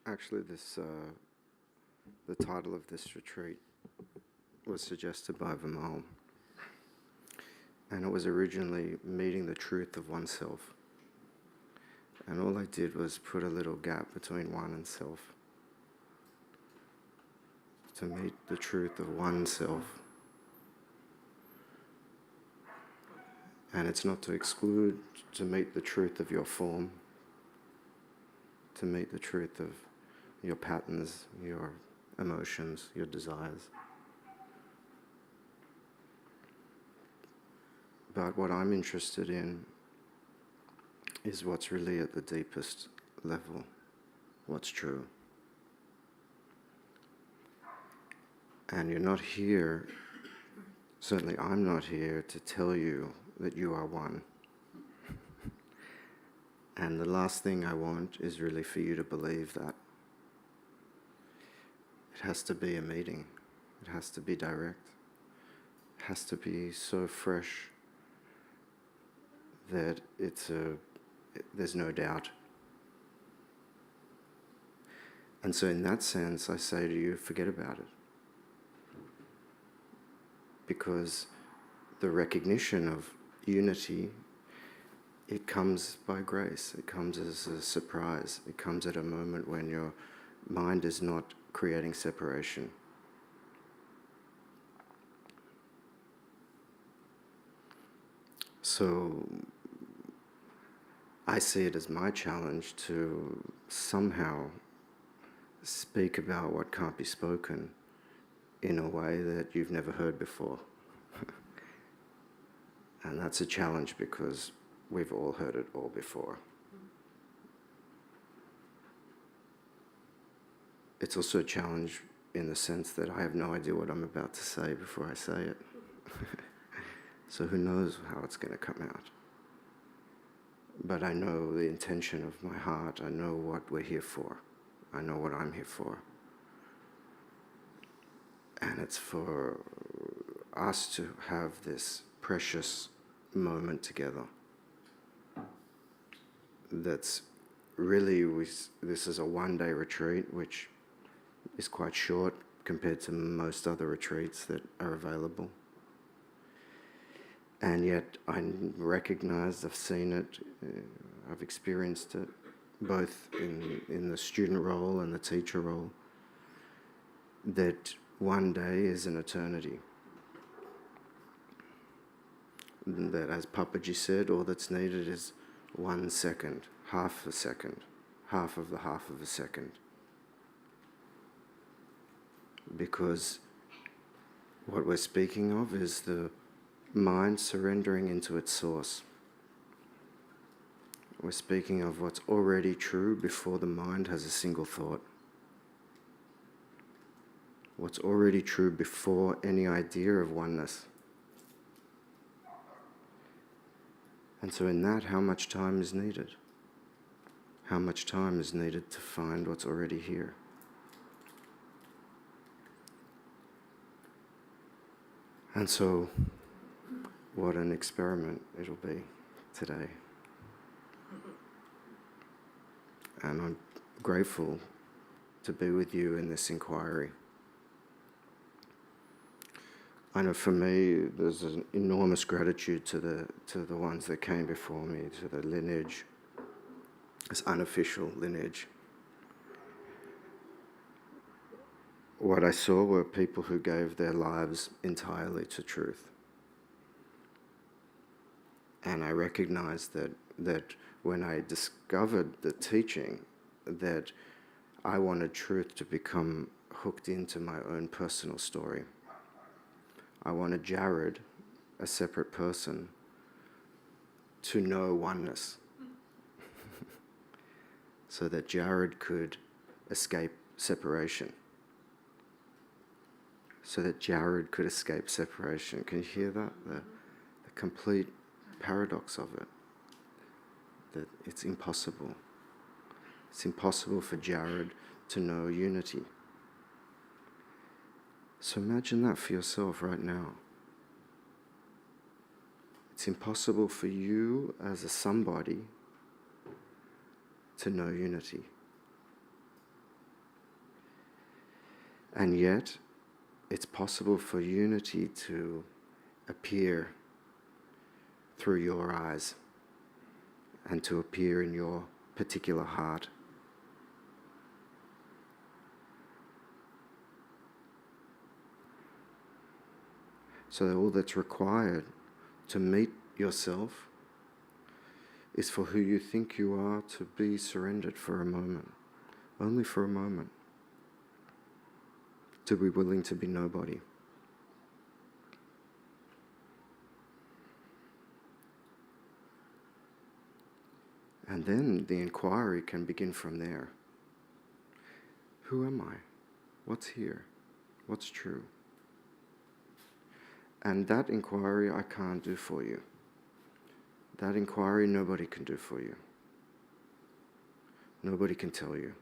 Actually, the title of this retreat was suggested by Vimal, and it was originally Meeting the Truth of Oneself. And all I did was put a little gap between one and self, to meet the truth of oneself. And it's not to exclude, to meet the truth of your form, to meet the truth of your patterns, your emotions, your desires. But what I'm interested in is what's really at the deepest level, what's true. And you're not here, certainly I'm not here to tell you that you are one. And the last thing I want is really for you to believe that. It has to be a meeting. It has to be direct. It has to be so fresh that there's no doubt. And so in that sense, I say to you, forget about it. Because the recognition of unity, it comes by grace. It comes as a surprise. It comes at a moment when your mind is not creating separation. So I see it as my challenge to somehow speak about what can't be spoken in a way that you've never heard before. And that's a challenge because we've all heard it all before. It's also a challenge in the sense that I have no idea what I'm about to say before I say it. So who knows how it's going to come out. But I know the intention of my heart. I know what we're here for. I know what I'm here for. And it's for us to have this precious moment together. That's really, this is a one-day retreat, which is quite short compared to most other retreats that are available. And yet I recognize, I've seen it, I've experienced it, both in the student role and the teacher role, that one day is an eternity. That, as Papaji said, all that's needed is 1 second, half a second, half of a second. Because what we're speaking of is the mind surrendering into its source. We're speaking of what's already true before the mind has a single thought. What's already true before any idea of oneness. And so in that, how much time is needed? How much time is needed to find what's already here? And so, what an experiment it'll be today. And I'm grateful to be with you in this inquiry. I know for me, there's an enormous gratitude to the ones that came before me, to the lineage, this unofficial lineage. What I saw were people who gave their lives entirely to truth. And I recognized that when I discovered the teaching, that I wanted truth to become hooked into my own personal story. I wanted Jared, a separate person, to know oneness. So that Jared could escape separation. So that Jared could escape separation. Can you hear that? The complete paradox of it. That it's impossible. It's impossible for Jared to know unity. So imagine that for yourself right now. It's impossible for you as a somebody to know unity. And yet, it's possible for unity to appear through your eyes and to appear in your particular heart. So all that's required to meet yourself is for who you think you are to be surrendered for a moment, only for a moment, to be willing to be nobody. And then the inquiry can begin from there. Who am I? What's here? What's true? And that inquiry I can't do for you. That inquiry nobody can do for you. Nobody can tell you.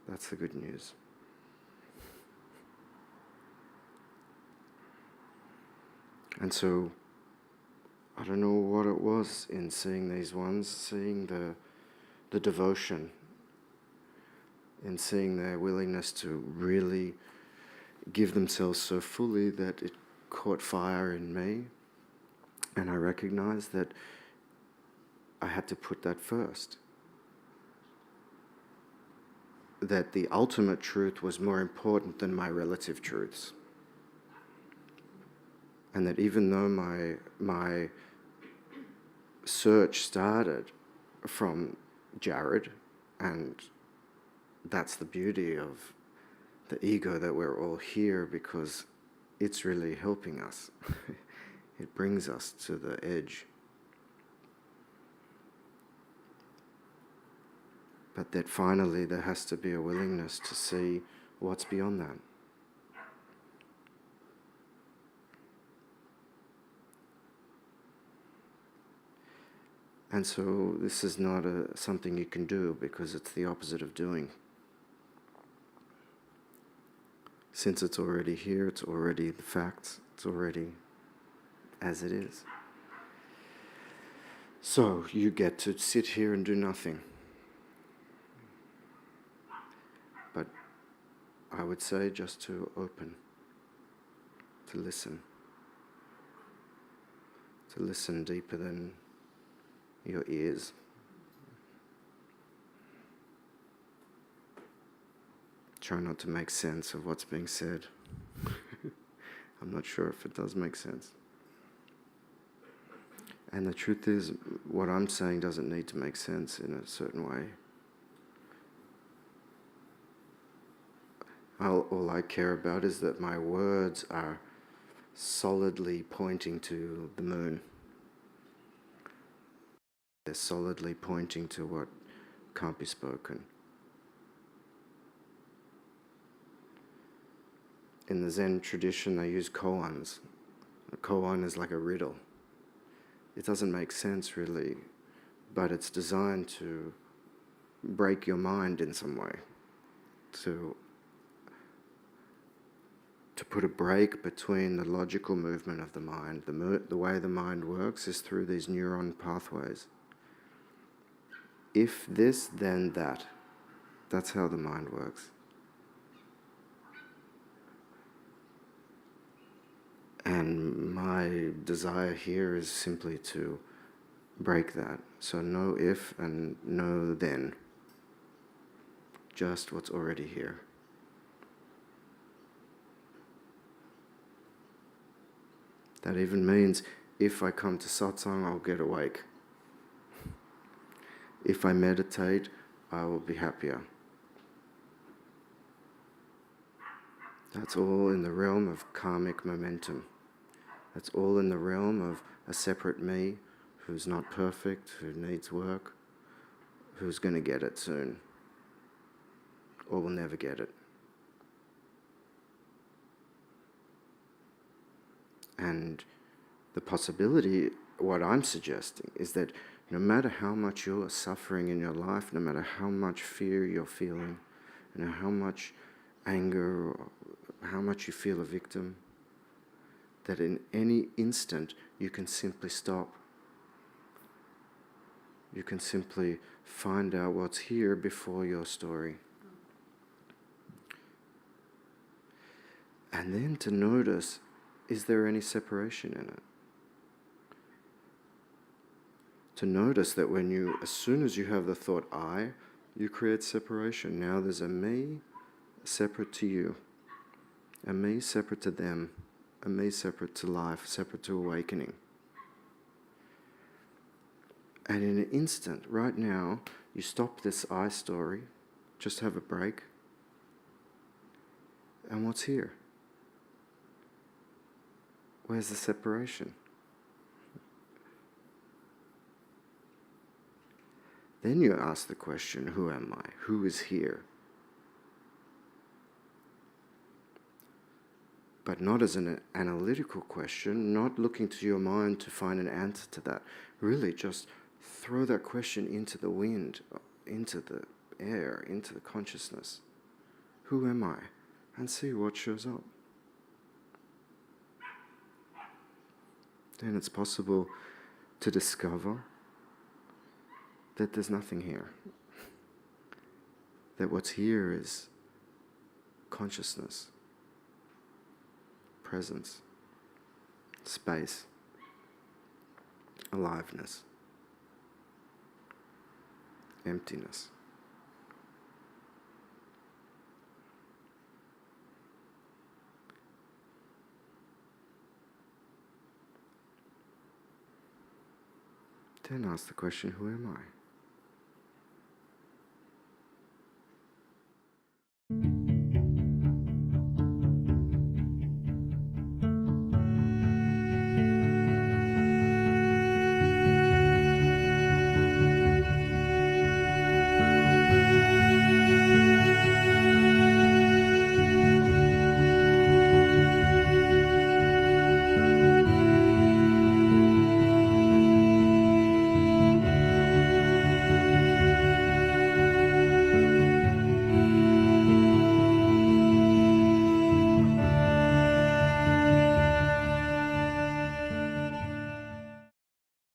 That's the good news. And so, I don't know what it was in seeing these ones, seeing the devotion, in seeing their willingness to really give themselves so fully that it caught fire in me. And I recognized that I had to put that first. That the ultimate truth was more important than my relative truths. And that even though my search started from Jared, and that's the beauty of the ego, that we're all here because it's really helping us. It brings us to the edge. But that finally there has to be a willingness to see what's beyond that. And so this is not something you can do, because it's the opposite of doing. Since it's already here, it's already the facts, it's already as it is. So you get to sit here and do nothing. But I would say just to open, to listen deeper than your ears. Try not to make sense of what's being said. I'm not sure if it does make sense. And the truth is, what I'm saying doesn't need to make sense in a certain way. All I care about is that my words are solidly pointing to the moon. They're solidly pointing to what can't be spoken. In the Zen tradition, they use koans. A koan is like a riddle. It doesn't make sense really, but it's designed to break your mind in some way, to put a break between the logical movement of the mind. The way the mind works is through these neuron pathways. If this, then that. That's how the mind works. And my desire here is simply to break that. So no if and no then. Just what's already here. That even means if I come to satsang, I'll get awake. If I meditate, I will be happier. That's all in the realm of karmic momentum. That's all in the realm of a separate me who's not perfect, who needs work, who's going to get it soon, or will never get it. And the possibility, what I'm suggesting, is that no matter how much you're suffering in your life, no matter how much fear you're feeling, and how much anger, or how much you feel a victim, that in any instant you can simply stop. You can simply find out what's here before your story. And then to notice, is there any separation in it? To notice that as soon as you have the thought I, you create separation. Now there's a me separate to you, a me separate to them, a me separate to life, separate to awakening. And in an instant, right now, you stop this I story, just have a break. And what's here? Where's the separation? Then you ask the question, who am I? Who is here? But not as an analytical question, not looking to your mind to find an answer to that. Really just throw that question into the wind, into the air, into the consciousness. Who am I? And see what shows up. Then it's possible to discover that there's nothing here. That what's here is consciousness, presence, space, aliveness, emptiness. Then ask the question, who am I?